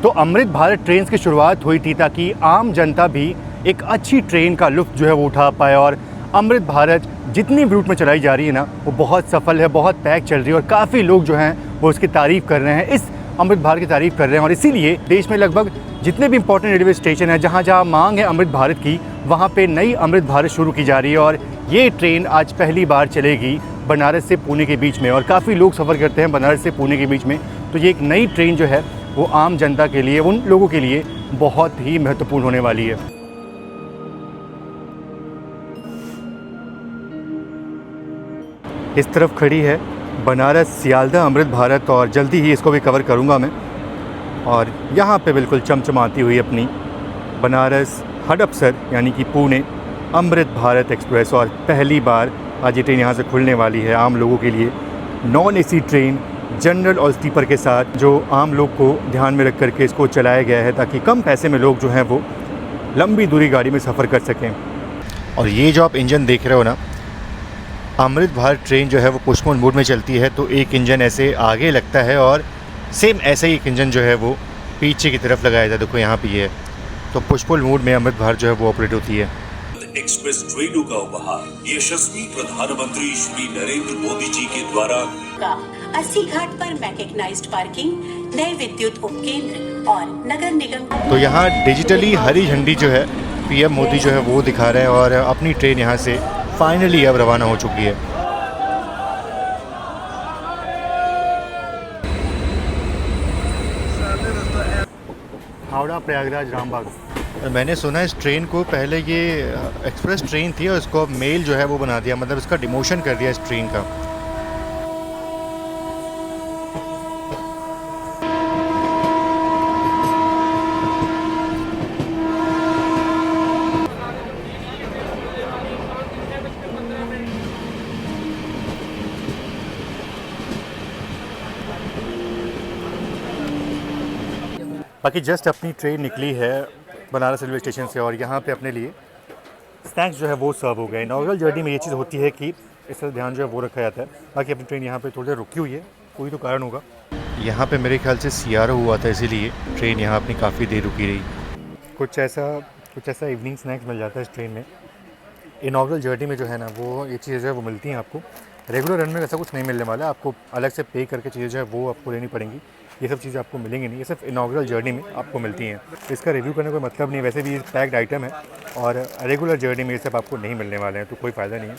तो अमृत भारत ट्रेन की शुरुआत हुई थी ताकि आम जनता भी एक अच्छी ट्रेन का लुत्फ़ जो है वो उठा पाए। और अमृत भारत जितनी भी रूट में चलाई जा रही है ना, वो बहुत सफल है, बहुत पैक चल रही है और काफ़ी लोग जो हैं वो उसकी तारीफ़ कर रहे हैं, इस अमृत भारत की तारीफ़ कर रहे हैं। और इसीलिए देश में लगभग जितने भी इंपॉर्टेंट रेलवे स्टेशन हैं, जहाँ जहाँ मांग है अमृत भारत की, वहाँ पे नई अमृत भारत शुरू की जा रही है। और ये ट्रेन आज पहली बार चलेगी बनारस से पुणे के बीच में, और काफ़ी लोग सफ़र करते हैं बनारस से पुणे के बीच में। तो ये एक नई ट्रेन जो है वो आम जनता के लिए, उन लोगों के लिए बहुत ही महत्वपूर्ण होने वाली है। इस तरफ खड़ी है बनारस सियालदह अमृत भारत, और जल्दी ही इसको भी कवर करूंगा मैं। और यहाँ पे बिल्कुल चमचमाती हुई अपनी बनारस हडपसर यानी कि पुणे अमृत भारत एक्सप्रेस, और पहली बार आज ये ट्रेन यहाँ से खुलने वाली है आम लोगों के लिए। नॉन एसी ट्रेन जनरल और स्लीपर के साथ, जो आम लोग को ध्यान में रख करके इसको चलाया गया है ताकि कम पैसे में लोग जो हैं वो लंबी दूरी गाड़ी में सफ़र कर सकें। और ये जो आप इंजन देख रहे हो ना, अमृत भारत ट्रेन जो है वो पुश मोड में चलती है, तो एक इंजन ऐसे आगे लगता है और सेम ऐसा ही एक इंजन जो है वो पीछे की तरफ लगाया जाता है। देखो यहाँ पे ये है, तो पुश पुल मोड में अमृत भारत जो है वो ऑपरेट होती है। एक्सप्रेस ट्रेनों का उपहार यशस्वी प्रधानमंत्री श्री नरेंद्र मोदी जी के द्वारा 80 घाट पर मैकेनाइज्ड पार्किंग, नए विद्युत उपकेंद्र और नगर निगम। तो यहाँ डिजिटली हरी झंडी जो है पीएम मोदी जो है वो दिखा रहे हैं, और अपनी ट्रेन यहाँ से फाइनली अब रवाना हो चुकी है। हावड़ा प्रयागराज रामबाग। मैंने सुना इस ट्रेन को पहले ये एक्सप्रेस ट्रेन थी और इसको अब मेल जो है वो बना दिया, मतलब इसका डिमोशन कर दिया इस ट्रेन का। बाकी जस्ट अपनी ट्रेन निकली है बनारस रेलवे स्टेशन से, और यहाँ पे अपने लिए स्नैक्स जो है वो सर्व हो गए। इनॉग्रल जर्नी में ये चीज़ होती है कि इस तरह ध्यान जो है वो रखा जाता है। बाकी अपनी ट्रेन यहाँ पे थोड़ी देर रुकी हुई है, कोई तो कारण होगा। यहाँ पे मेरे ख्याल से सीआरओ हुआ था, इसीलिए ट्रेन यहाँ अपनी काफ़ी देर रुकी रही। कुछ ऐसा इवनिंग स्नैक्स मिल जाता है इस ट्रेन में। इनॉग्रल जर्नी में जो है ना वो ये चीज़ें जो है वो मिलती हैं आपको। रेगुलर रन में ऐसा कुछ नहीं मिलने वाला है, आपको अलग से पे करके चीज़ें जो है वो आपको लेनी पड़ेंगी। ये सब चीज़ें आपको मिलेंगी नहीं, ये सिर्फ इनॉग्रल जर्नी में आपको मिलती हैं। इसका रिव्यू करने का मतलब नहीं, वैसे भी ये पैक्ड आइटम है और रेगुलर जर्नी में ये सब आपको नहीं मिलने वाले हैं, तो कोई फ़ायदा नहीं है।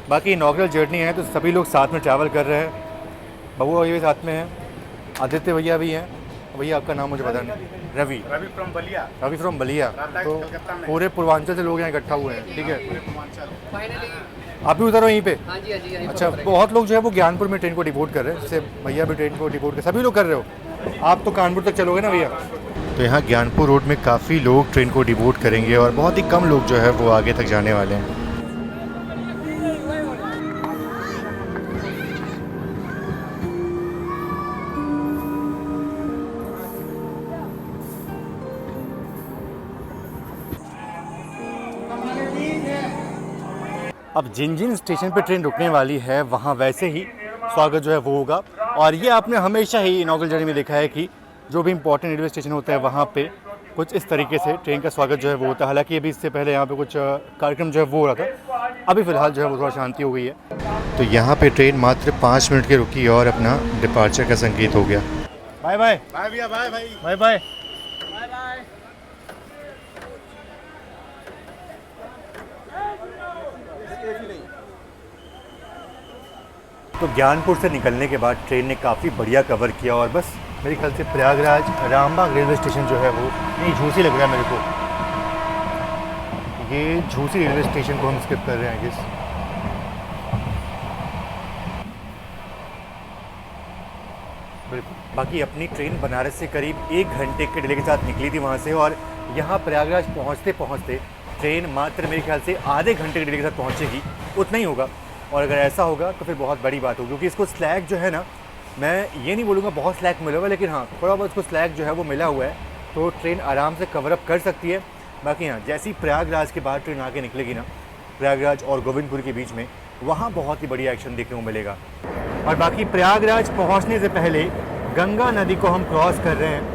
बाकी इनॉग्रल जर्नी है तो सभी लोग साथ में ट्रैवल कर रहे हैं। बबू ये भी साथ में हैं, आदित्य भैया भी हैं। भैया आपका नाम मुझे पता नहीं। रवि फ्रॉम बलिया। रवि फ्रॉम बलिया। तो पूरे पूर्वांचल से लोग यहाँ इकट्ठा हुए हैं, ठीक है। आप भी उधर हो यहीं पे? हाँ जी, हाँ जी। अच्छा, बहुत लोग जो है वो ज्ञानपुर में ट्रेन को डिपोर्ट कर रहे हैं, जैसे भैया भी ट्रेन को डिपोर्ट कर, सभी लोग कर रहे हो। आप तो कानपुर तक चलोगे ना भैया? तो यहाँ ज्ञानपुर रोड में काफ़ी लोग ट्रेन को डिपोर्ट करेंगे और बहुत ही कम लोग जो है वो आगे तक जाने वाले हैं। अब जिन जिन स्टेशन पे ट्रेन रुकने वाली है वहाँ वैसे ही स्वागत जो है वो होगा। और ये आपने हमेशा ही इनॉग्रल जर्नी में देखा है कि जो भी इंपॉर्टेंट रेलवे स्टेशन होता है वहाँ पे कुछ इस तरीके से ट्रेन का स्वागत जो है वो होता है। हालांकि अभी इससे पहले यहाँ पे कुछ कार्यक्रम जो है वो हो रहा था, अभी फ़िलहाल जो है वो थोड़ा शांति हो गई है। तो यहाँ पे ट्रेन मात्र 5 मिनट की रुकी और अपना डिपार्चर का संकेत हो गया। बाय बाय बाय भैया, बाय भाई, बाय बाय। तो ज्ञानपुर से निकलने के बाद ट्रेन ने काफ़ी बढ़िया कवर किया और बस मेरे ख्याल से प्रयागराज रामबाग रेलवे स्टेशन जो है वो नहीं, झूसी लग रहा है मेरे को। ये झूसी रेलवे स्टेशन को हम स्किप कर रहे हैं। बिल्कुल। बाकी अपनी ट्रेन बनारस से करीब 1 घंटे के डिले के साथ निकली थी वहाँ से, और यहाँ प्रयागराज पहुँचते पहुँचते ट्रेन मात्र मेरे ख्याल से आधे घंटे के डिले के साथ पहुँचेगी, उतना ही होगा। और अगर ऐसा होगा तो फिर बहुत बड़ी बात होगी, क्योंकि इसको स्लैग जो है ना, मैं ये नहीं बोलूँगा बहुत स्लैग मिला हुआ, लेकिन हाँ थोड़ा बहुत इसको स्लैग जो है वो मिला हुआ है, तो ट्रेन आराम से कवर अप कर सकती है। बाकी हाँ, जैसी प्रयागराज के बाद ट्रेन आके निकलेगी ना, प्रयागराज और गोविंदपुर के बीच में, वहाँ बहुत ही बढ़िया एक्शन देखने को मिलेगा। और बाकी प्रयागराज पहुँचने से पहले गंगा नदी को हम क्रॉस कर रहे हैं।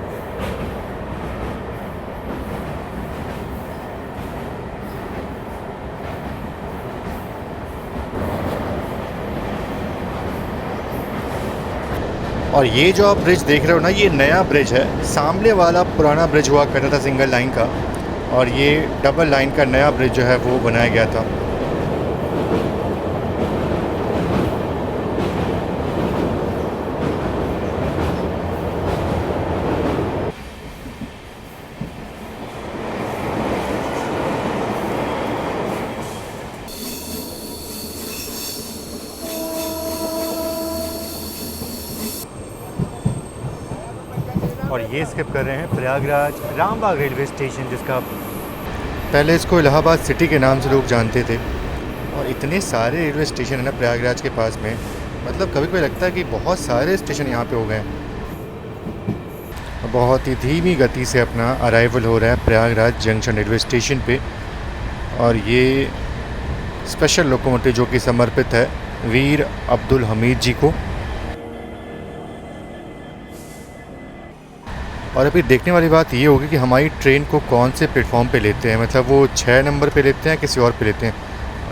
और ये जो आप ब्रिज देख रहे हो ना, ये नया ब्रिज है। सामने वाला पुराना ब्रिज हुआ करता था सिंगल लाइन का, और ये डबल लाइन का नया ब्रिज जो है वो बनाया गया था। और ये स्किप कर रहे हैं प्रयागराज रामबाग रेलवे स्टेशन, जिसका पहले इसको इलाहाबाद सिटी के नाम से लोग जानते थे। और इतने सारे रेलवे स्टेशन है ना प्रयागराज के पास में, मतलब कभी कभी लगता है कि बहुत सारे स्टेशन यहाँ पे हो गए हैं। बहुत ही धीमी गति से अपना अराइवल हो रहा है प्रयागराज जंक्शन रेलवे स्टेशन पे। और ये स्पेशल लोकोमोटिव जो कि समर्पित है वीर अब्दुल हमीद जी को। और अभी देखने वाली बात ये होगी कि हमारी ट्रेन को कौन से प्लेटफॉर्म पे लेते हैं, मतलब वो 6 नंबर पे लेते हैं, किसी और पे लेते हैं।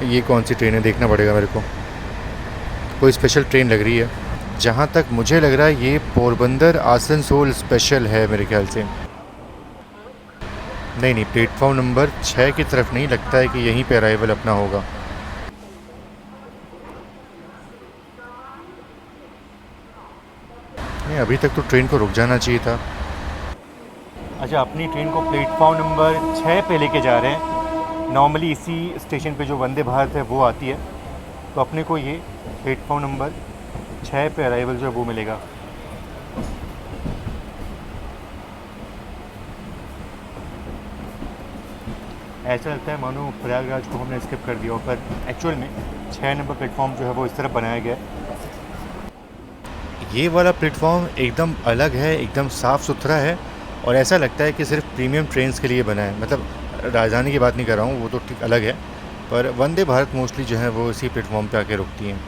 ये कौन सी ट्रेन है देखना पड़ेगा मेरे को। कोई स्पेशल ट्रेन लग रही है। जहाँ तक मुझे लग रहा है ये पोरबंदर आसनसोल स्पेशल है मेरे ख्याल से। नहीं, प्लेटफॉर्म नंबर 6 की तरफ नहीं, लगता है कि यहीं पे अराइवल अपना होगा। नहीं, अभी तक तो ट्रेन को रुक जाना चाहिए था। अच्छा, अपनी ट्रेन को प्लेटफॉर्म नंबर 6 पे लेके जा रहे हैं। नॉर्मली इसी स्टेशन पे जो वंदे भारत है वो आती है, तो अपने को ये प्लेटफॉर्म नंबर 6 पे अराइवल जो है वो मिलेगा। ऐसा लगता है मानो प्रयागराज को हमने स्किप कर दिया, पर एक्चुअल में 6 नंबर प्लेटफॉर्म जो है वो इस तरफ बनाया गया है। ये वाला प्लेटफॉर्म एकदम अलग है, एकदम साफ़ सुथरा है, और ऐसा लगता है कि सिर्फ प्रीमियम ट्रेन्स के लिए बना है। मतलब राजधानी की बात नहीं कर रहा हूँ, वो तो ठीक अलग है, पर वंदे भारत मोस्टली जो है वो इसी प्लेटफॉर्म पे आके रुकती हैं।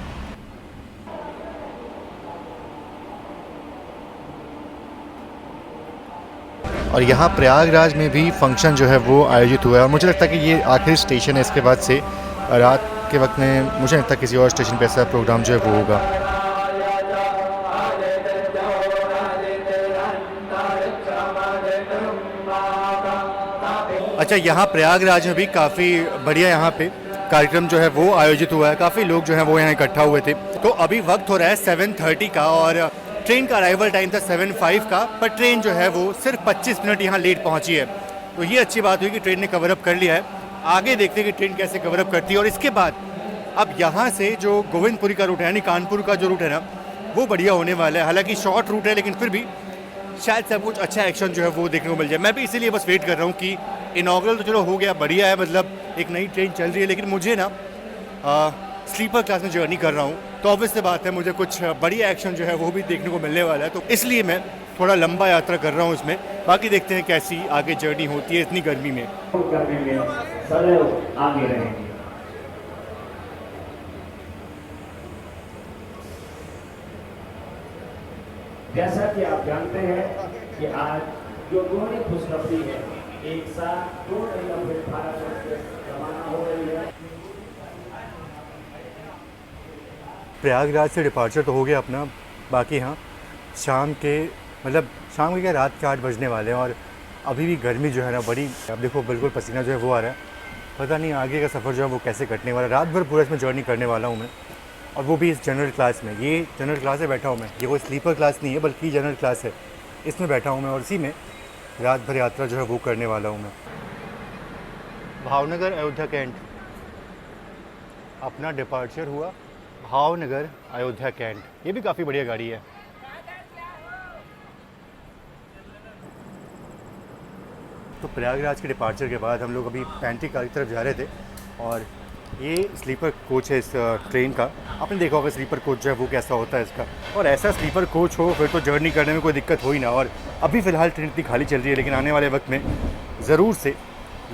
और यहाँ प्रयागराज में भी फंक्शन जो है वो आयोजित हुआ है, और मुझे लगता है कि ये आखिरी स्टेशन है। इसके बाद से रात के वक्त में मुझे लगता है किसी और स्टेशन पे ऐसा प्रोग्राम जो है वो होगा। अच्छा, यहाँ प्रयागराज में भी काफ़ी बढ़िया यहाँ पे कार्यक्रम जो है वो आयोजित हुआ है। काफ़ी लोग जो हैं वो यहाँ इकट्ठा हुए थे। तो अभी वक्त हो रहा है 7:30 का, और ट्रेन का अराइवल टाइम था 7:05 का, पर ट्रेन जो है वो सिर्फ 25 मिनट यहाँ लेट पहुँची है। तो ये अच्छी बात हुई कि ट्रेन ने कवर अप कर लिया है। आगे देखते हैं कि ट्रेन कैसे कवर अप करती है। और इसके बाद अब यहाँ से जो गोविंदपुरी का रूट है, यानी कानपुर का जो रूट है ना, वो बढ़िया होने वाला है। हालाँकि शॉर्ट रूट है, लेकिन फिर भी शायद सब कुछ अच्छा एक्शन जो है वो देखने को मिल जाए। मैं भी इसीलिए बस वेट कर रहा हूँ कि इनॉग्रल तो चलो हो गया, बढ़िया है, मतलब एक नई ट्रेन चल रही है, लेकिन मुझे ना स्लीपर क्लास में जर्नी कर रहा हूँ, तो ऑब्वियस से बात है मुझे कुछ बढ़िया एक्शन जो है वो भी देखने को मिलने वाला है। तो इसलिए मैं थोड़ा लंबा यात्रा कर रहा हूँ इसमें। बाकी देखते हैं कैसी आगे जर्नी होती है इतनी गर्मी में। आगे रहेंगे। जैसा कि आप जानते हैं कि आज जो दोनों खुशखबरी है, एक साथ 2 नवंबर भारत से रवाना हो रही है। प्रयागराज से डिपार्चर तो हो गया अपना। बाकी हाँ, शाम के क्या रात के 8 बजने वाले हैं, और अभी भी गर्मी जो है ना बड़ी, अब देखो बिल्कुल पसीना जो है वो आ रहा है। पता नहीं आगे का सफ़र जो है वो कैसे कटने वाला है। रात भर पूरा इसमें जर्नी करने वाला हूँ मैं, और वो भी इस जनरल क्लास में। ये जनरल क्लास में बैठा हूँ मैं, ये कोई स्लीपर क्लास नहीं है बल्कि जनरल क्लास है, इसमें बैठा हूँ मैं, और इसी में रात भर यात्रा जो है वो करने वाला हूँ मैं। भावनगर अयोध्या कैंट, अपना डिपार्चर हुआ भावनगर अयोध्या कैंट। ये भी काफ़ी बढ़िया गाड़ी है। तो प्रयागराज के डिपार्चर के बाद हम लोग अभी पैंट्री कार की तरफ जा रहे थे और ये स्लीपर कोच है इस ट्रेन का। आपने देखा होगा स्लीपर कोच जो है वो कैसा होता है इसका, और ऐसा स्लीपर कोच हो फिर तो जर्नी करने में कोई दिक्कत हो ही ना। और अभी फ़िलहाल ट्रेन इतनी खाली चल रही है, लेकिन आने वाले वक्त में ज़रूर से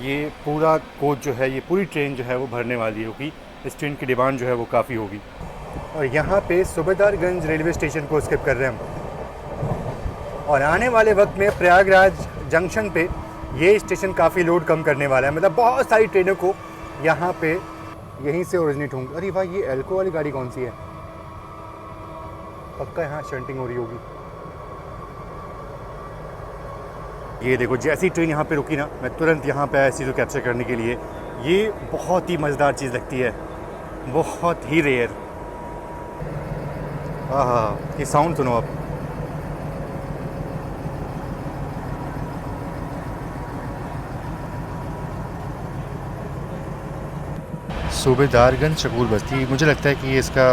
ये पूरा कोच जो है, ये पूरी ट्रेन जो है वो भरने वाली है, क्योंकि इस ट्रेन की डिमांड जो है वो काफ़ी होगी। और यहाँ पे सूबेदारगंज रेलवे स्टेशन को स्किप कर रहे हैं हम, और आने वाले वक्त में प्रयागराज जंक्शन पे ये स्टेशन काफ़ी लोड कम करने वाला है। मतलब बहुत सारी ट्रेनों को यहाँ पे यहीं से ओरिजिनेट होंगी। अरे वाह, ये एल्को वाली गाड़ी कौन सी है? पक्का यहाँ शंटिंग हो रही होगी। ये देखो, जैसी ट्रेन यहाँ पे रुकी ना, मैं तुरंत यहाँ पे आया इसी को कैप्चर करने के लिए। ये बहुत ही मज़ेदार चीज़ लगती है, बहुत ही रेयर। हाँ, ये साउंड सुनो आप। सूबेदारगंज शकूल बस्ती, मुझे लगता है कि ये इसका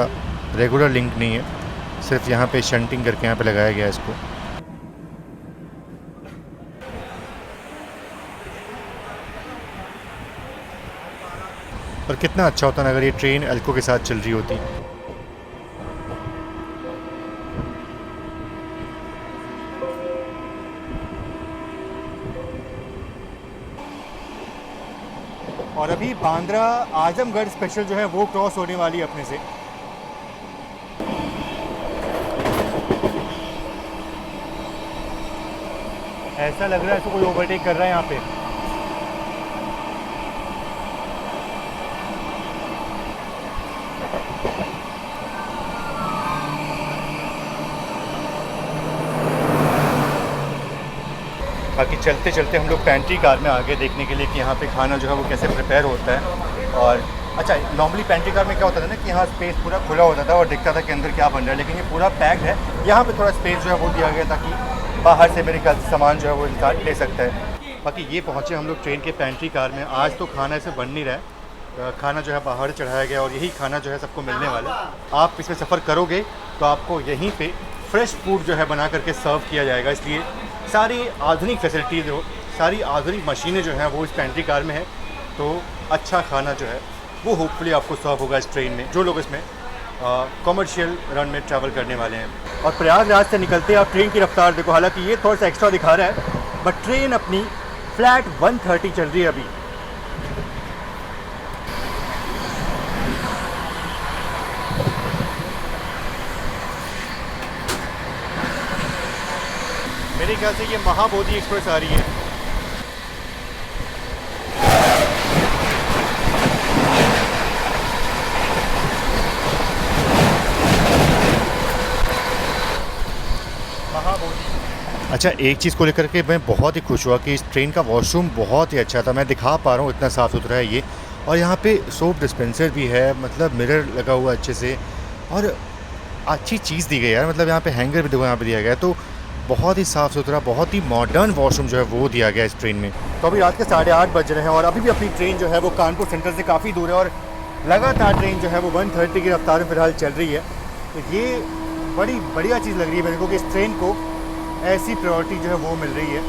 रेगुलर लिंक नहीं है, सिर्फ यहाँ पे शंटिंग करके यहाँ पे लगाया गया है इसको। और कितना अच्छा होता ना अगर ये ट्रेन एल्को के साथ चल रही होती। और अभी बांद्रा आजमगढ़ स्पेशल जो है वो क्रॉस होने वाली है अपने से। ऐसा लग रहा है इसको कोई ओवरटेक कर रहा है यहाँ पे। बाकी चलते चलते हम लोग पैंट्री कार में आगे देखने के लिए कि यहाँ पे खाना जो है वो कैसे प्रिपेयर होता है। और अच्छा, नॉर्मली पैंट्री कार में क्या होता था ना कि यहाँ स्पेस पूरा खुला होता था और दिखता था कि अंदर क्या बन रहा है, लेकिन ये पूरा पैक्ड है। यहाँ पे थोड़ा स्पेस जो है वो दिया गया ताकि बाहर से मेरे ख्याल से सामान जो है वो इंसान ले सकता है। बाकी ये पहुँचे हम लोग ट्रेन के पैंट्री कार में। आज तो खाना ऐसे बन नहीं रहा है, खाना जो है बाहर चढ़ाया गया और यही खाना जो है सबको मिलने वाला है। आप इसमें सफ़र करोगे तो आपको यहीं पे फ्रेश फूड जो है बना करके सर्व किया जाएगा, इसलिए सारी आधुनिक फैसिलिटीज़ हो, सारी आधुनिक मशीनें जो हैं वो इस पैंट्री कार में है। तो अच्छा खाना जो है वो होपफुली आपको सर्व होगा इस ट्रेन में, जो लोग इसमें कॉमर्शियल रन में ट्रैवल करने वाले हैं। और प्रयागराज से निकलते आप ट्रेन की रफ्तार देखो, हालांकि ये थोड़ा सा एक्स्ट्रा दिखा रहा है, बट ट्रेन अपनी फ्लैट 130 चल रही है अभी। मेरे ख्याल से ये महाबोधि एक्सप्रेस आ रही है। अच्छा, एक चीज़ को लेकर के मैं बहुत ही खुश हुआ कि इस ट्रेन का वॉशरूम बहुत ही अच्छा था। मैं दिखा पा रहा हूँ इतना साफ़ सुथरा है ये, और यहाँ पे सोप डिस्पेंसर भी है, मतलब मिरर लगा हुआ अच्छे से, और अच्छी चीज़ दी गई है। मतलब यहाँ पे हैंगर भी देखो यहाँ पे दिया गया है, तो बहुत ही साफ़ सुथरा, बहुत ही मॉडर्न वॉशरूम जो है वो दिया गया इस ट्रेन में। तो अभी रात के 8:30 बज रहे हैं और अभी भी अपनी ट्रेन जो है वो कानपुर सेंटर से काफ़ी दूर है और लगातार ट्रेन जो है वो 130 की रफ्तार में फ़िलहाल चल रही है। तो ये बड़ी बढ़िया चीज़ लग रही है मेरे को कि इस ट्रेन को ऐसी प्रायोरिटी जो है वो मिल रही है।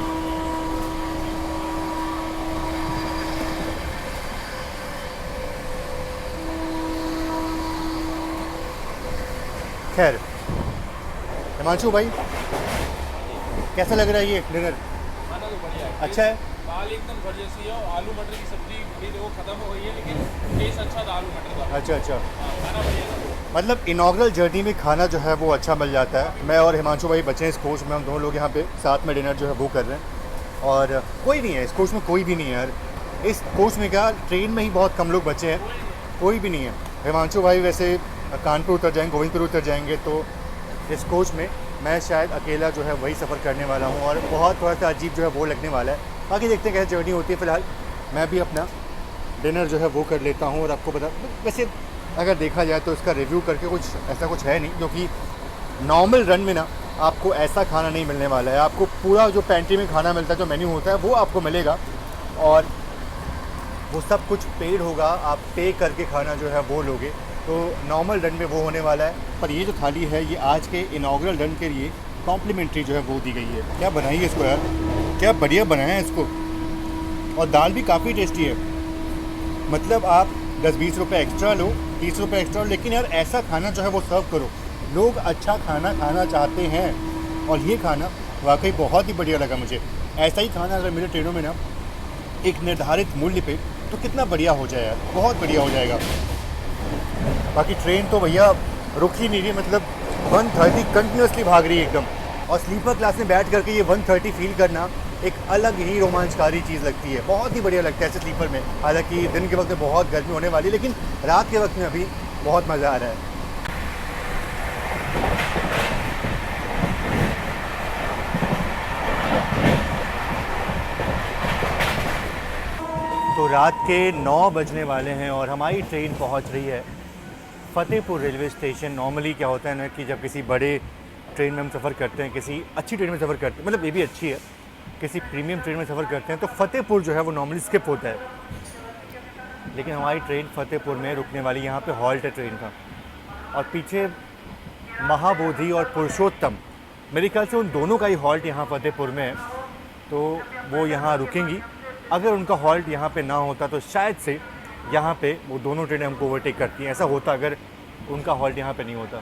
खैर, हिमांशु भाई कैसा लग रहा है ये डिनर? खाना तो बढ़िया है, अच्छा है। दाल एकदम घर जैसी है और आलू मटर की सब्जी भी देखो खत्म हो गई है, लेकिन टेस्ट अच्छा था आलू मटर का। अच्छा अच्छा, खाना बढ़िया था। मतलब इनॉग्रल जर्नी में खाना जो है वो अच्छा मिल जाता है। मैं और हिमांशु भाई बचे हैं इस कोच में, हम दोनों लोग यहाँ पे साथ में डिनर जो है वो कर रहे हैं, और कोई नहीं है इस कोच में, कोई भी नहीं है यार इस कोच में। क्या ट्रेन में ही बहुत कम लोग बचे हैं, कोई भी नहीं है। हिमांशु भाई वैसे कानपुर उतर जाएंगे, गोविंदपुर उतर जाएंगे, तो इस कोच में मैं शायद अकेला जो है वही सफ़र करने वाला हूँ और बहुत थोड़ा सा अजीब जो है वो लगने वाला है। बाकी देखते हैं कैसे जर्नी होती है। फ़िलहाल मैं भी अपना डिनर जो है वो कर लेता हूँ और आपको बता, वैसे अगर देखा जाए तो इसका रिव्यू करके कुछ ऐसा कुछ है नहीं, क्योंकि नॉर्मल रन में ना आपको ऐसा खाना नहीं मिलने वाला है। आपको पूरा जो पैंट्री में खाना मिलता है, जो मेन्यू होता है वो आपको मिलेगा और वो सब कुछ पेड होगा, आप पे करके खाना जो है वो लोगे। तो नॉर्मल रन में वो होने वाला है। पर ये जो थाली है ये आज के इनॉग्रल रन के लिए कॉम्प्लीमेंट्री जो है वो दी गई है। क्या बनाई है इसको यार, क्या बढ़िया बनाया है इसको। और दाल भी काफ़ी टेस्टी है। मतलब आप 10-20 रुपये एक्स्ट्रा लो, 30 रुपये एक्स्ट्रा लो, लेकिन यार ऐसा खाना जो है वो सर्व करो। लोग अच्छा खाना खाना चाहते हैं और ये खाना वाकई बहुत ही बढ़िया लगा मुझे। ऐसा ही खाना अगर मेरे ट्रेनों में ना एक निर्धारित मूल्य पे, तो कितना बढ़िया हो जाए यार, बहुत बढ़िया हो जाएगा। बाकी ट्रेन तो भैया रुक ही नहीं रही, मतलब 130 कंटिन्यूसली भाग रही है एकदम। और स्लीपर क्लास में बैठ करके ये 130 फील करना एक अलग ही रोमांचकारी चीज़ लगती है, बहुत ही बढ़िया लगता है ऐसे स्लीपर में। हालांकि दिन के वक्त में बहुत गर्मी होने वाली है, लेकिन रात के वक्त में अभी बहुत मज़ा आ रहा है। तो रात के 9 बजने वाले हैं और हमारी ट्रेन पहुंच रही है फ़तेहपुर रेलवे स्टेशन। नॉर्मली क्या होता है ना कि जब किसी बड़े ट्रेन में हम सफ़र करते हैं, किसी अच्छी ट्रेन में सफ़र करते हैं, मतलब ये भी अच्छी है, किसी प्रीमियम ट्रेन में सफ़र करते हैं तो फ़तेहपुर जो है वो नॉर्मली स्किप होता है। लेकिन हमारी ट्रेन फ़तेहपुर में रुकने वाली, यहाँ पे हॉल्ट है ट्रेन का। और पीछे महाबोधि और पुरुषोत्तम, मेरे ख्याल से उन दोनों का ही हॉल्ट यहाँ फ़तेहपुर में है, तो वो यहाँ रुकेंगी। अगर उनका हॉल्ट यहाँ पे ना होता तो शायद से यहाँ पे वो दोनों ट्रेनें हमको ओवरटेक करती हैं। ऐसा होता अगर उनका हॉल्ट यहाँ पे नहीं होता।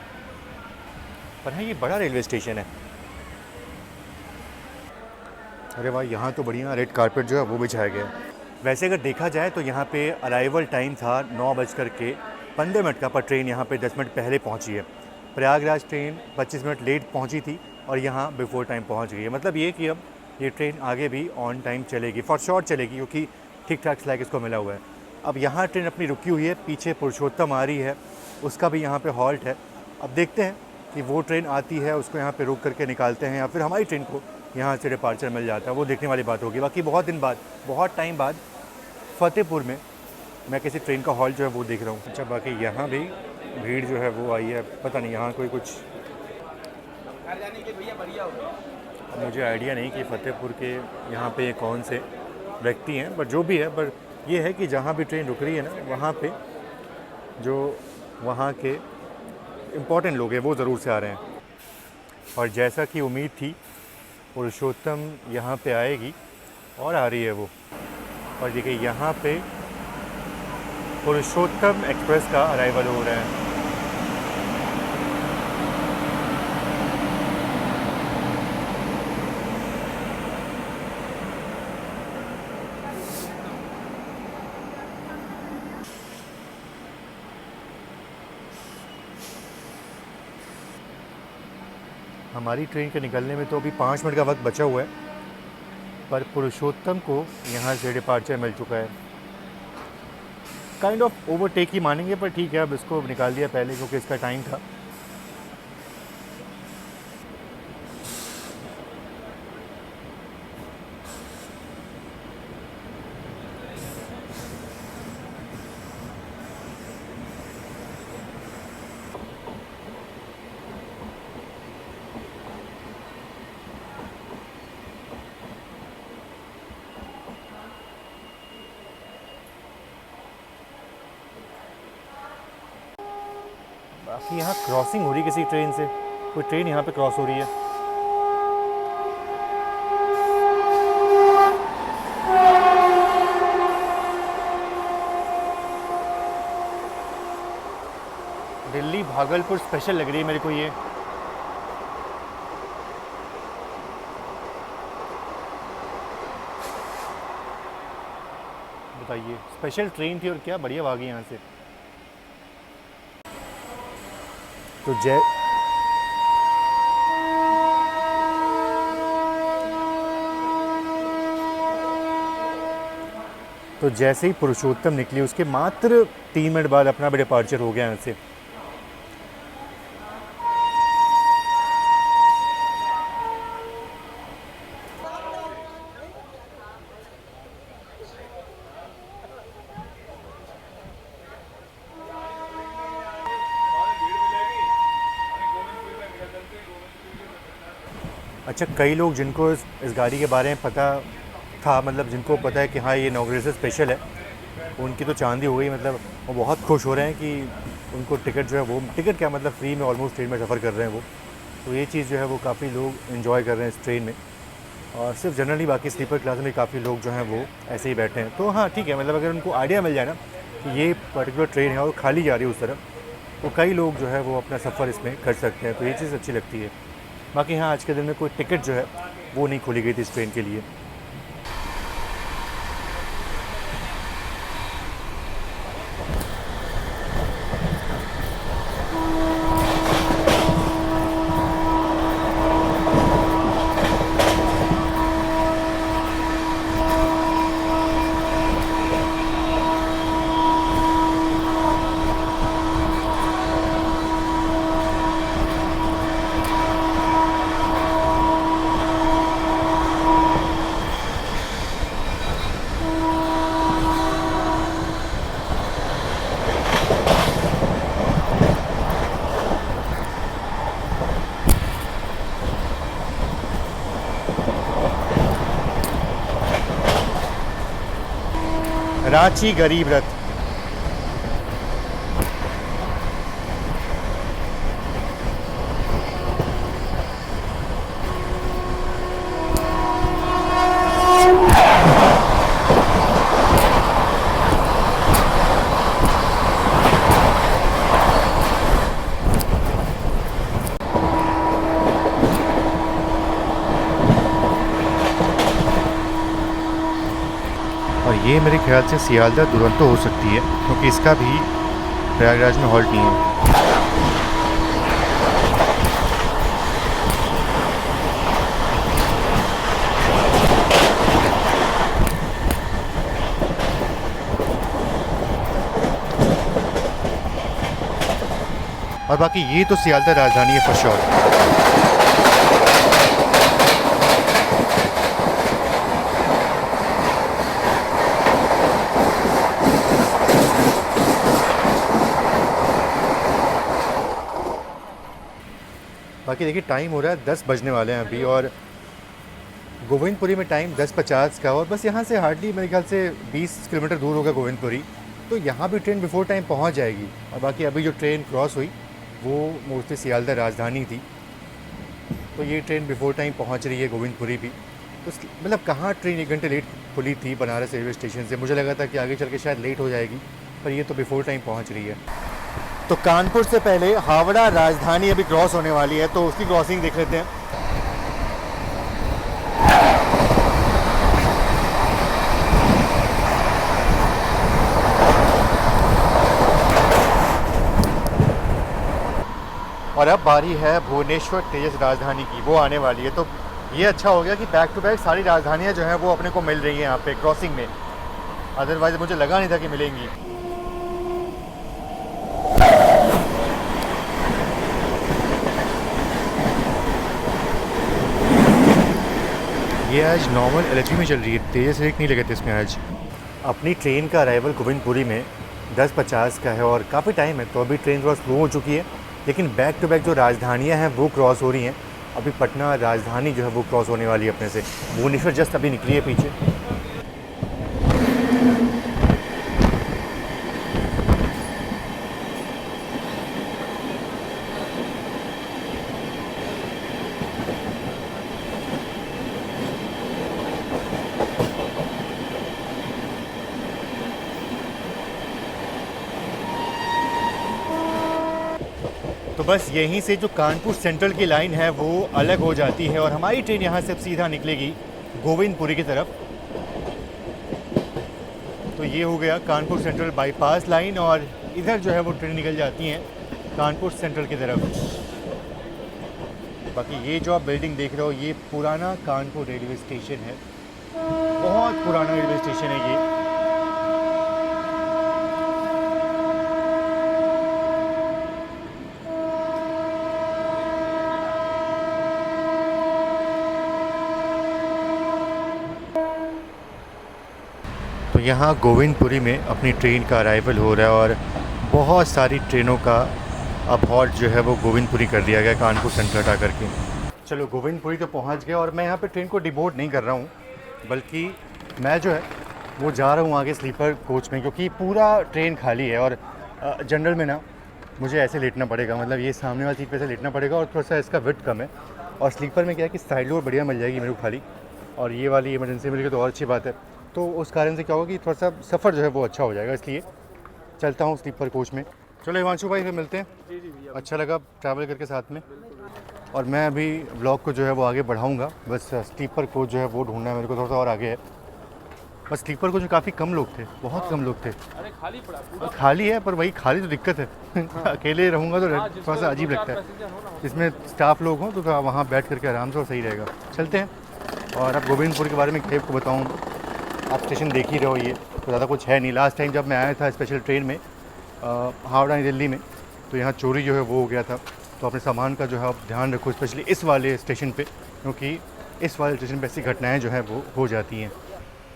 पर हाँ, ये बड़ा रेलवे स्टेशन है। अरे वाह, यहाँ तो बढ़िया रेड कारपेट जो है वो बिछाया गया है। वैसे अगर देखा जाए तो यहाँ पे अराइवल टाइम था 9:15 का, पर ट्रेन यहाँ पे 10 मिनट पहले पहुँची है। प्रयागराज ट्रेन 25 मिनट लेट पहुँची थी और यहाँ बिफोर टाइम पहुँच गई है। मतलब ये कि अब ये ट्रेन आगे भी ऑन टाइम चलेगी, फॉर श्योर चलेगी, क्योंकि ठीक ठाक स्लैग इसको मिला हुआ है। अब यहाँ ट्रेन अपनी रुकी हुई है, पीछे पुरुषोत्तम आ रही है, उसका भी यहाँ पे हॉल्ट है। अब देखते हैं कि वो ट्रेन आती है, उसको यहाँ पे रोक करके निकालते हैं या फिर हमारी ट्रेन को यहाँ से डिपार्चर मिल जाता है, वो देखने वाली बात होगी। बाकी बहुत दिन बाद, बहुत टाइम बाद फ़तेहपुर में मैं किसी ट्रेन का हॉल्ट जो है वो देख रहा हूँ। अच्छा, बाकी यहाँ भी भीड़ जो है वो आई है, पता नहीं यहाँ कोई कुछ, मुझे आइडिया नहीं कि फ़तेहपुर के यहाँ पे कौन से व्यक्ति हैं, बट जो भी है, पर ये है कि जहाँ भी ट्रेन रुक रही है ना, वहाँ पे जो वहाँ के इम्पोर्टेंट लोग हैं वो ज़रूर से आ रहे हैं। और जैसा कि उम्मीद थी, पुरुषोत्तम यहाँ पे आएगी और आ रही है वो। और देखिए यहाँ पे पुरुषोत्तम एक्सप्रेस का अराइवल हो रहा है। हमारी ट्रेन के निकलने में तो अभी 5 मिनट का वक्त बचा हुआ है, पर पुरुषोत्तम को यहाँ से डिपार्चर मिल चुका है। काइंड ऑफ ओवरटेक ही मानेंगे, पर ठीक है, अब इसको निकाल दिया पहले क्योंकि इसका टाइम था। बाकी यहाँ क्रॉसिंग हो रही किसी ट्रेन से, कोई ट्रेन यहाँ पे क्रॉस हो रही है। दिल्ली भागलपुर स्पेशल लग रही है मेरे को ये। बताइए, स्पेशल ट्रेन थी और क्या बढ़िया भागी यहाँ से। तो जैसे ही पुरुषोत्तम निकली, उसके मात्र 3 मिनट बाद अपना भी डिपार्चर हो गया यहाँ से। अच्छा, कई लोग जिनको इस गाड़ी के बारे में पता था, मतलब जिनको पता है कि हाँ ये इनॉग्रेशन स्पेशल है, उनकी तो चांदी हो गई। मतलब वो बहुत खुश हो रहे हैं कि उनको टिकट जो है वो, टिकट क्या मतलब फ्री में ऑलमोस्ट ट्रेन में सफ़र कर रहे हैं वो। तो ये चीज़ जो है वो काफ़ी लोग इन्जॉय कर रहे हैं इस ट्रेन में। और सिर्फ जनरली, बाकी स्लीपर क्लास में काफ़ी लोग जो हैं वो ऐसे ही बैठे हैं। तो हाँ ठीक है, मतलब अगर उनको आइडिया मिल जाए ना कि ये पर्टिकुलर ट्रेन है और खाली जा रही है उस तरफ, तो कई लोग जो है वो अपना सफ़र इसमें कर सकते हैं। तो ये चीज़ अच्छी लगती है। बाकी हाँ, आज के दिन में कोई टिकट जो है वो नहीं खोली गई थी इस ट्रेन के लिए। रांची गरीब रथ। और ये मेरे ख्याल से सियालदह दुरंतो हो सकती है, क्योंकि इसका भी प्रयागराज में हॉल्ट नहीं है। और बाकी ये तो सियालदह राजधानी है फॉर श्योर। बाकी देखिए, टाइम हो रहा है 10 बजने वाले हैं अभी, और गोविंदपुरी में टाइम 10:50 का, और बस यहाँ से हार्डली मेरे ख्याल से 20 किलोमीटर दूर होगा गोविंदपुरी। तो यहाँ भी ट्रेन बिफोर टाइम पहुँच जाएगी। और बाकी अभी जो ट्रेन क्रॉस हुई वो मोस्टली सियालदह राजधानी थी, तो ये ट्रेन बिफोर टाइम पहुँच रही है गोविंदपुरी भी। तो मतलब कहाँ ट्रेन 1 घंटे लेट खुली थी बनारस रेलवे स्टेशन से, मुझे लगा था कि आगे चल के शायद लेट हो जाएगी, पर ये तो बिफोर टाइम पहुँच रही है। तो कानपुर से पहले हावड़ा राजधानी अभी क्रॉस होने वाली है, तो उसकी क्रॉसिंग देख लेते हैं। और अब बारी है भुवनेश्वर तेजस राजधानी की, वो आने वाली है। तो ये अच्छा हो गया कि बैक टू बैक सारी राजधानियाँ जो हैं वो अपने को मिल रही हैं यहाँ पे क्रॉसिंग में, अदरवाइज मुझे लगा नहीं था कि मिलेंगी। ये आज नॉर्मल एलएचबी में चल रही है, तेजस रेक नहीं लगे थे इसमें आज। अपनी ट्रेन का अराइवल गोविंदपुरी में 10:50 का है और काफ़ी टाइम है, तो अभी ट्रेन थोड़ा स्लो हो चुकी है, लेकिन बैक टू बैक जो राजधानियां हैं वो क्रॉस हो रही हैं। अभी पटना राजधानी जो है वो क्रॉस होने वाली है अपने से। भुवनेश्वर जस्ट अभी निकली है पीछे। तो बस यहीं से जो कानपुर सेंट्रल की लाइन है वो अलग हो जाती है और हमारी ट्रेन यहाँ से सीधा निकलेगी गोविंदपुरी की तरफ। तो ये हो गया कानपुर सेंट्रल बाईपास लाइन, और इधर जो है वो ट्रेन निकल जाती हैं कानपुर सेंट्रल की तरफ। बाकी ये जो आप बिल्डिंग देख रहे हो ये पुराना कानपुर रेलवे स्टेशन है, बहुत पुराना रेलवे स्टेशन है ये। तो यहाँ गोविंदपुरी में अपनी ट्रेन का अराइवल हो रहा है और बहुत सारी ट्रेनों का अब हॉल्ट जो है वो गोविंदपुरी कर दिया गया कानपुर सेंट्रल हटा करके। चलो गोविंदपुरी तो पहुँच गया और मैं यहाँ पे ट्रेन को डिबोर्ड नहीं कर रहा हूँ, बल्कि मैं जो है वो जा रहा हूँ आगे स्लीपर कोच में, क्योंकि पूरा ट्रेन खाली है। और जनरल में ना मुझे ऐसे लेटना पड़ेगा, मतलब ये सामने वाली सीट पे से लेटना पड़ेगा और थोड़ा सा इसका विड्थ कम है। और स्लीपर में क्या है कि साइड डोर बढ़िया मिल जाएगी मेरे को खाली, और ये वाली इमरजेंसी मिल गई तो और अच्छी बात है। तो उस कारण से क्या होगा कि थोड़ा सा सफ़र जो है वो अच्छा हो जाएगा, इसलिए चलता हूँ स्लीपर कोच में। चलो हिमांशु भाई, फिर मिलते हैं। जी जी भैया। अच्छा लगा ट्रैवल करके साथ में। और मैं अभी ब्लॉग को जो है वो आगे बढ़ाऊँगा, बस स्लीपर कोच जो है वो ढूंढना है मेरे को, थोड़ा सा और आगे है। बस स्लीपर कोच में काफ़ी कम लोग थे, बहुत कम लोग थे। अरे खाली पड़ा पूरा। खाली है, पर वही खाली तो दिक्कत है। अकेले रहूँगा तो थोड़ा सा अजीब लगता है। जिसमें स्टाफ लोग हों तो वहाँ बैठ करके आराम से और सही रहेगा। चलते हैं। और अब गोविंदपुर के बारे में खेप को बताऊँ, आप स्टेशन देख ही रहे हो, ये तो ज़्यादा कुछ है नहीं। लास्ट टाइम जब मैं आया था स्पेशल ट्रेन में हावड़ा दिल्ली में, तो यहाँ चोरी जो है वो हो गया था। तो अपने सामान का जो है आप ध्यान रखो, स्पेशली इस वाले स्टेशन पे, क्योंकि इस वाले स्टेशन पे ऐसी घटनाएं जो है वो हो जाती हैं।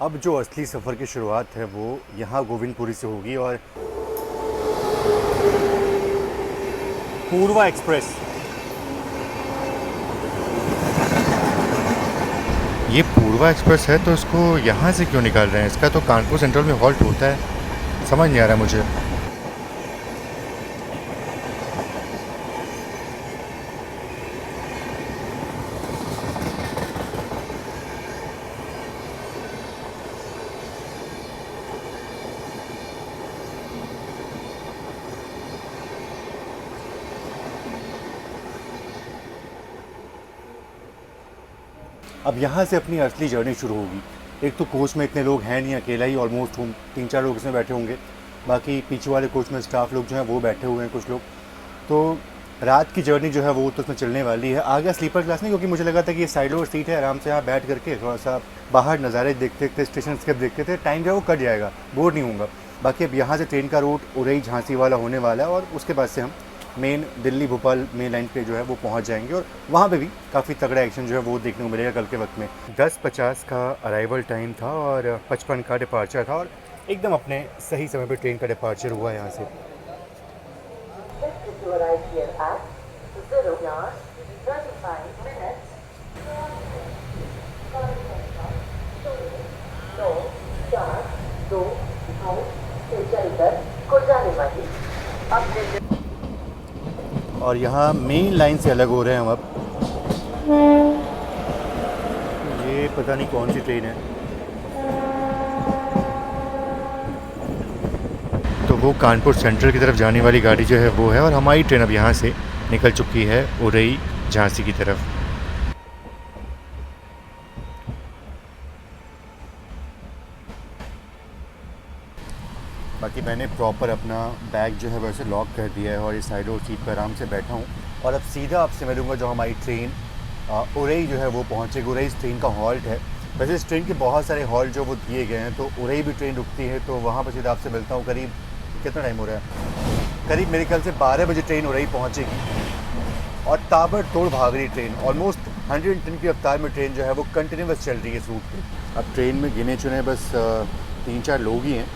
अब जो असली सफ़र की शुरुआत है वो यहाँ गोविंदपुरी से होगी। और पूर्वा एक्सप्रेस, ये पूर्वा एक्सप्रेस है तो इसको यहाँ से क्यों निकाल रहे हैं? इसका तो कानपुर सेंट्रल में हॉल्ट होता है, समझ नहीं आ रहा मुझे। अब यहाँ से अपनी असली जर्नी शुरू होगी। एक तो कोच में इतने लोग हैं नहीं, अकेला ही ऑलमोस्ट हूँ, 3-4 लोग इसमें बैठे होंगे। बाकी पीछे वाले कोच में स्टाफ लोग जो हैं वो बैठे हुए हैं कुछ लोग। तो रात की जर्नी जो है वो तो उसमें चलने वाली है। आ गया स्लीपर क्लास में, क्योंकि मुझे लगा था कि ये साइड ओवर सीट है, आराम से यहाँ बैठ करके थोड़ा सा बाहर नज़ारे देखते देखते स्टेशन स्केप देखते थे, टाइम जो है वो कट जाएगा, बोर नहीं होऊंगा। बाकी अब यहाँ से ट्रेन का रूट उरई झांसी वाला होने वाला है, और उसके बाद से हम main Delhi Bhopal main line पे जो है वो पहुंच जाएंगे। और वहाँ पे भी काफ़ी तगड़ा एक्शन जो है वो देखने को मिलेगा कल के वक्त में। 10:50 का अराइवल टाइम था और 55 का डिपार्चर था, और एकदम अपने सही समय पे ट्रेन का डिपार्चर हुआ यहाँ से। और यहाँ मेन लाइन से अलग हो रहे हैं हम अब। ये पता नहीं कौन सी ट्रेन है। तो वो कानपुर सेंट्रल की तरफ जाने वाली गाड़ी जो है वो है, और हमारी ट्रेन अब यहाँ से निकल चुकी है उरई झांसी की तरफ। बाकी मैंने प्रॉपर अपना बैग जो है वैसे लॉक कर दिया है, और इस साइड और सीट पर आराम से बैठा हूँ। और अब सीधा आपसे मिलूँगा जो हमारी ट्रेन उरई जो है वो पहुँचेगी। उरई इस ट्रेन का हॉल्ट है। वैसे इस ट्रेन के बहुत सारे हॉल्ट जो वो दिए गए हैं, तो उरई भी ट्रेन रुकती है, तो वहाँ पर सीधा आपसे मिलता हूँ। करीब कितना टाइम हो रहा है? करीब मेरे ख्याल से 12 बजे ट्रेन उरई पहुँचेगी। और ताबड़तोड़ भाग रही ट्रेन, ऑलमोस्ट 110 की रफ्तार में ट्रेन जो है वो कंटिन्यूस चल रही है इस रूट पर। अब ट्रेन में गिने चुने बस 3-4 लोग ही हैं।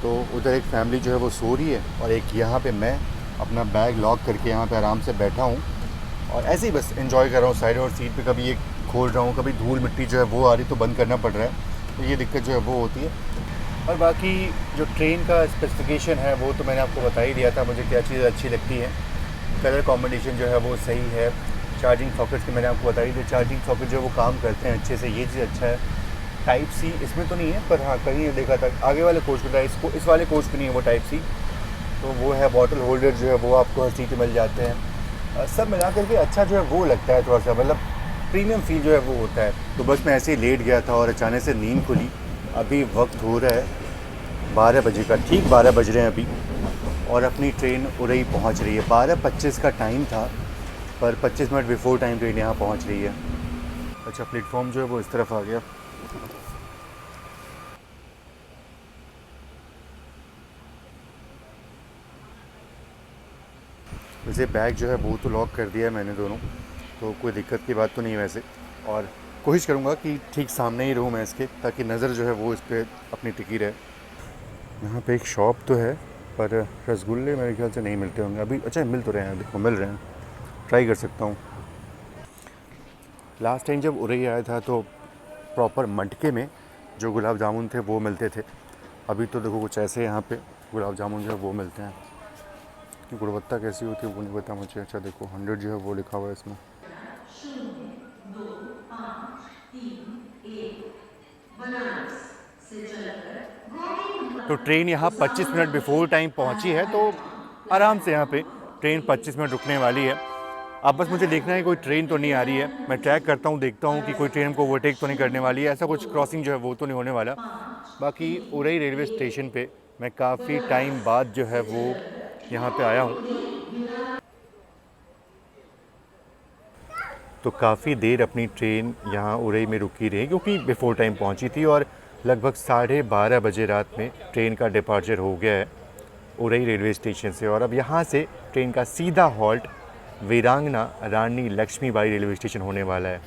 तो उधर एक फैमिली जो है वो सो रही है, और एक यहाँ पे मैं अपना बैग लॉक करके यहाँ पे आराम से बैठा हूँ, और ऐसे ही बस एंजॉय कर रहा हूँ साइड और सीट पे। कभी ये खोल रहा हूँ, कभी धूल मिट्टी जो है वो आ रही तो बंद करना पड़ रहा है, तो ये दिक्कत जो है वो होती है। और बाकी जो ट्रेन का स्पेसिफिकेशन है वो तो मैंने आपको बता ही दिया था, मुझे क्या चीज़ अच्छी लगती है। कलर कॉम्बिनेशन जो है वो सही है। चार्जिंग सॉकेट्स की मैंने आपको बताई थी, चार्जिंग सॉकेट जो है वो काम करते हैं अच्छे से, ये चीज़ अच्छा है। टाइप सी इसमें तो नहीं है, पर हाँ कहीं देखा था आगे वाले कोच में था, इस वाले कोच में नहीं है वो टाइप सी। तो वो है बॉटल होल्डर जो है वो आपको हर सीट मिल जाते हैं। सब मिला करके अच्छा जो है वो लगता है, थोड़ा सा मतलब प्रीमियम फील जो है वो होता है। तो बस मैं ऐसे ही लेट गया था और अचानक से नींद खुली। अभी वक्त हो रहा है 12 बजे का, ठीक 12 बज रहे हैं अभी, और अपनी ट्रेन उरई पहुंच रही है। 12:25 का टाइम था, पर 25 मिनट बिफोर टाइम ट्रेन यहाँ पहुँच रही है। अच्छा, प्लेटफॉर्म जो है वो इस तरफ आ गया। वैसे बैग जो है वो तो लॉक कर दिया है मैंने दोनों, तो कोई दिक्कत की बात तो नहीं है वैसे। और कोशिश करूँगा कि ठीक सामने ही रहूँ मैं इसके, ताकि नज़र जो है वो इस पर अपनी टिकी रहे। यहाँ पे एक शॉप तो है, पर रसगुल्ले मेरे ख्याल से नहीं मिलते होंगे अभी। अच्छा, मिल तो रहे हैं, देखो मिल रहे हैं, ट्राई कर सकता हूँ। लास्ट टाइम जब उरई आया था तो प्रॉपर मटके में जो गुलाब जामुन थे वो मिलते थे। अभी तो देखो कुछ ऐसे यहाँ पे गुलाब जामुन जो है वो मिलते हैं। कि गुणवत्ता कैसी होती है वो नहीं पता मुझे। अच्छा देखो 100 जो है वो लिखा हुआ है इसमें। तो ट्रेन यहाँ 25 मिनट बिफोर टाइम पहुँची है, तो आराम से यहाँ पे ट्रेन 25 मिनट रुकने वाली है। अब बस मुझे देखना है कोई ट्रेन तो नहीं आ रही है। मैं ट्रैक करता हूँ, देखता हूँ कि कोई ट्रेन हमको ओवरटेक तो नहीं करने वाली है, ऐसा कुछ क्रॉसिंग जो है वो तो नहीं होने वाला। बाकी उरई रेलवे स्टेशन पे मैं काफ़ी टाइम बाद जो है वो यहाँ पे आया हूँ। तो काफ़ी देर अपनी ट्रेन यहाँ उरई में रुकी रही क्योंकि बिफोर टाइम पहुँची थी और लगभग 12:30 बजे रात में ट्रेन का डिपार्चर हो गया है उरई रेलवे स्टेशन से। और अब यहाँ से ट्रेन का सीधा हॉल्ट वीरांगना रानी लक्ष्मीबाई रेलवे स्टेशन होने वाला है।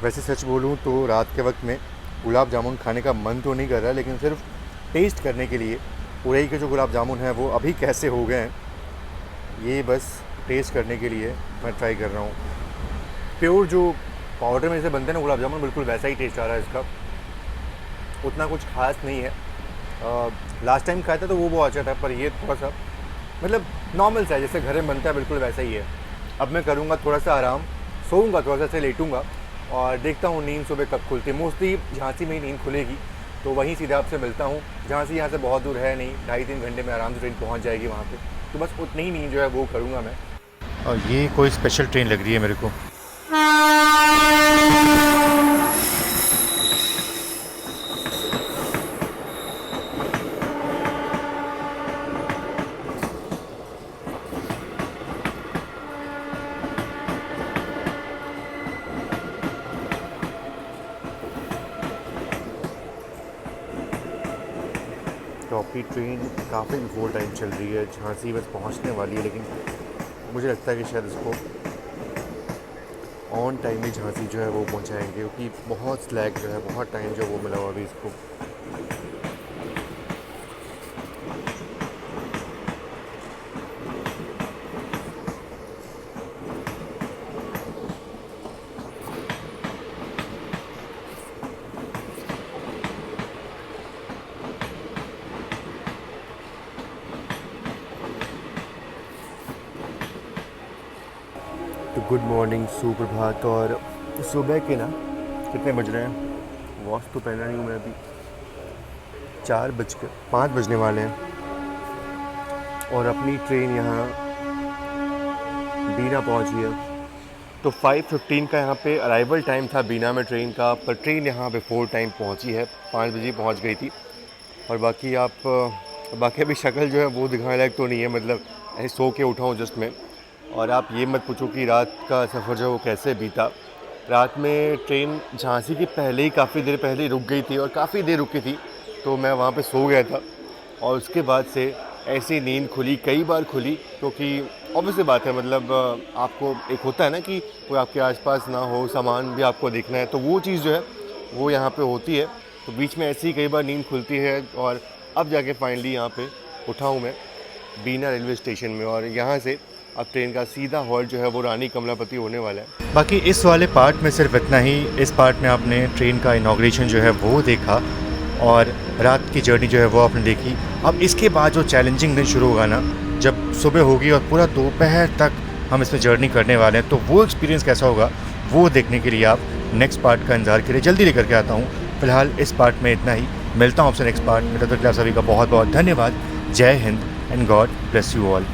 वैसे सच बोलूँ तो रात के वक्त में गुलाब जामुन खाने का मन तो नहीं कर रहा, लेकिन सिर्फ टेस्ट करने के लिए उरई के जो गुलाब जामुन हैं वो अभी कैसे हो गए हैं, ये बस टेस्ट करने के लिए मैं ट्राई कर रहा हूँ। प्योर जो पाउडर में से बनते हैं ना गुलाब जामुन, बिल्कुल वैसा ही टेस्ट आ रहा है इसका, उतना कुछ खास नहीं है। लास्ट टाइम खाया था तो वो बहुत अच्छा था, पर ये थोड़ा सा मतलब नॉर्मल सा है, जैसे घर में बनता है बिल्कुल वैसा ही है। अब मैं करूँगा थोड़ा सा आराम, सोऊंगा थोड़ा सा, लेटूंगा और देखता हूँ नींद सुबह कब खुलती है। मोस्टली झांसी में ही नींद खुलेगी, तो वहीं सीधे आपसे मिलता हूँ। झांसी यहाँ से बहुत दूर है नहीं, 2.5-3 घंटे में आराम से ट्रेन पहुँच जाएगी वहाँ पे, तो बस उतनी ही नींद जो है वो करूँगा मैं। और ये कोई स्पेशल ट्रेन लग रही है मेरे को। टॉपी ट्रेन काफ़ी बिफोर टाइम चल रही है, झांसी बस पहुंचने वाली है, लेकिन मुझे लगता है कि शायद इसको ऑन टाइम में झांसी जो है वो पहुंचाएंगे, क्योंकि बहुत स्लैग जो है, बहुत टाइम जो वो मिला हुआ अभी इसको। तो गुड मॉर्निंग, सुप्रभात। और सुबह के ना कितने बज रहे हैं, वॉच तो पहना नहीं हूँ मैं अभी, 5 बजने वाले हैं और अपनी ट्रेन यहाँ बीना पहुँची है। तो 5:15 का यहाँ पे अराइवल टाइम था बीना में ट्रेन का, पर ट्रेन यहाँ बिफोर टाइम पहुँची है, 5 बजे पहुँच गई थी। और बाकी अभी शक्ल जो है वो दिखाने लायक तो नहीं है, मतलब ऐसे सो के उठा हूँ जस्ट मैं। और आप ये मत पूछो कि रात का सफ़र जो है वो कैसे बीता। रात में ट्रेन झांसी की पहले ही काफ़ी देर पहले रुक गई थी और काफ़ी देर रुकी थी, तो मैं वहाँ पे सो गया था। और उसके बाद से ऐसी नींद खुली, कई बार खुली, क्योंकि ऑब्वियस बात है, मतलब आपको एक होता है ना कि कोई आपके आसपास ना हो, सामान भी आपको देखना है, तो वो चीज़ जो है वो यहाँ पे होती है। तो बीच में ऐसी कई बार नींद खुलती है और अब जाके फाइनली यहाँ पे उठा हूँ मैं बीना रेलवे स्टेशन में। और यहाँ से अब ट्रेन का सीधा हॉल्ट जो है वो रानी कमलापति होने वाला है। बाकी इस वाले पार्ट में सिर्फ इतना ही। इस पार्ट में आपने ट्रेन का इनॉग्रेशन जो है वो देखा और रात की जर्नी जो है वो आपने देखी। अब इसके बाद जो चैलेंजिंग दिन शुरू होगा ना, जब सुबह होगी और पूरा दोपहर तक हम इसमें जर्नी करने वाले हैं, तो वो एक्सपीरियंस कैसा होगा वो देखने के लिए आप नेक्स्ट पार्ट का इंतज़ार करिए। जल्दी लेकर के आता हूँ। फिलहाल इस पार्ट में इतना ही, मिलता हूँ आपसे नेक्स्ट पार्ट में। तब तक आप सभी का बहुत बहुत धन्यवाद। जय Hind and God bless you all.